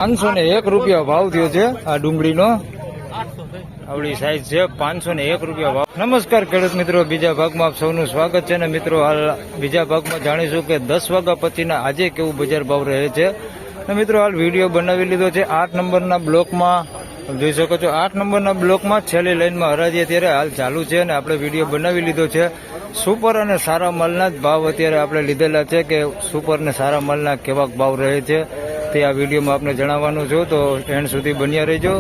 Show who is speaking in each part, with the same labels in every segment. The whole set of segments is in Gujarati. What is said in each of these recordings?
Speaker 1: ₹501 ભાવ થયો છે આ ડુંગળીનો. આવડી સાઈઝ છે, ₹501 ભાવ. નમસ્કાર ખેડૂત મિત્રો, બીજા ભાગમાં આપ સૌનું સ્વાગત છે. ને મિત્રો, હાલ બીજા ભાગમાં જાણીશું કે 10 વાગ્યા પછીના આજે કેવું બજાર ભાવ રહે છે. ને મિત્રો, હાલ વિડીયો બનાવી લીધો છે 8 નંબરના બ્લોકમાં. જોઈ શકો છો 8 નંબરના બ્લોકમાં છેલ્લી લાઈનમાં હરાજી અત્યારે હાલ ચાલુ છે. અને આપણે વિડીયો બનાવી લીધો છે સુપર અને સારા માલના જ ભાવ અત્યારે આપણે લીધેલા છે કે સુપર ને સારા માલના કેવા ભાવ રહે છે તે આ વિડીયોમાં આપણે જણાવવાનું છું. તો એન્ડ સુધી બન્યા રહેજો.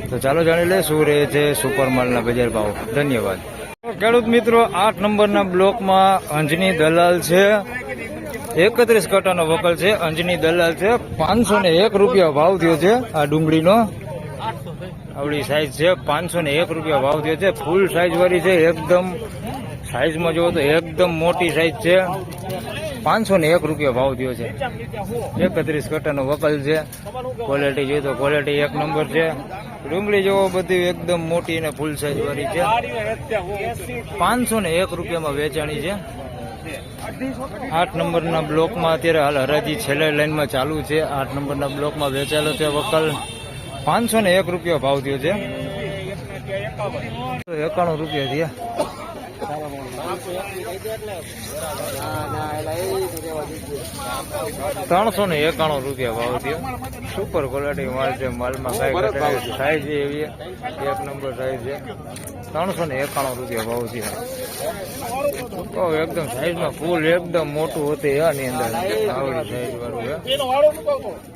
Speaker 1: તો ચાલો જાણી લે શું રહે છે સુપર માલના બજાર ભાવ. ધન્યવાદ. ખેડૂત મિત્રો, 8 નંબરના બ્લોકમાં અંજની દલાલ છે, 31 કટાનો વકલ છે. અંજની દલાલ છે, ₹501 ભાવ થયો છે આ ડુંગળીનો. આવડી સાઈઝ છે, ₹501 ભાવ થયો છે. ફૂલ સાઈઝ વાળી છે, એકદમ સાઈઝમાં જોવો તો એકદમ મોટી સાઈઝ છે. ₹501 ભાવ થયો છે. 31 કટાનો વકલ છે. ક્વોલિટી જોઈએ તો ક્વોલિટી એક નંબર છે. ડુંગળી જોવો બધી એકદમ મોટી અને ફૂલ સાઈઝ વાળી છે. ₹501 વેચાણી છે. 8 નંબરના બ્લોકમાં અત્યારે હાલ હરાજી છેલ્લા લાઈનમાં ચાલુ છે. 8 નંબરના બ્લોકમાં વેચાયેલો છે વકલ. ₹501 ભાવ થયો છે. ₹91 થયા. ₹391 ભાવ થયો. સુપર ક્વોલિટી માલ છે. માલમાં કઈ સાઈઝ એવી એક નંબર સાઈઝ છે. ₹391 ભાવ થયો. એકદમ સાઈઝમાં ફૂલ એકદમ મોટું હતું આની અંદર આવડી સાઈઝ વાળું છે.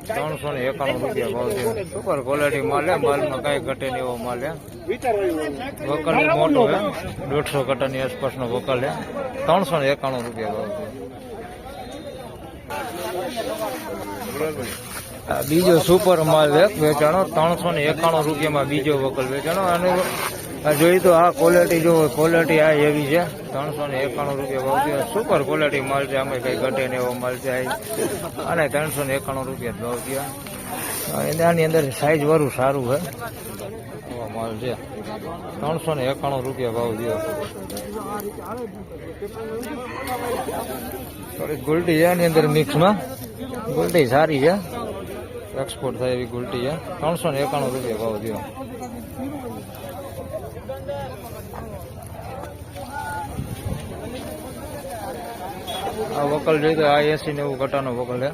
Speaker 1: ₹391 ભાવ થયો. સુપર ક્વોલિટી માલ છે. માલમાં કઈ ઘટે નહીં એવો માલ છે. વકલ મોટો છે, 150 કટાની આસપાસનો વકલ છે. ₹391 ભાવ છે. બીજો સુપર માલ છે વેચાણો. ₹391 બીજો વકલ વેચાણો. અને જોઈ તો આ ક્વોલિટી જો ક્વોલિટી આ એવી છે. ₹391 ભાવ છે. સુપર ક્વોલિટી માલ છે. અમે કઈ ઘટે ને એવો માલ છે. અને ₹391 ભાવ છે. આની અંદર સાઈઝ વાળું સારું છે માલ છે. ₹391 ભાવ થયો. થોડી ગુલટી છે આની અંદર મિક્સમાં. ગુલટી સારી છે, એક્સપોર્ટ થાય એવી ગુલટી છે. ₹391 ભાવ થયો. આ વકલ જોઈએ તો આ 80-90 કટાનો વકલ છે.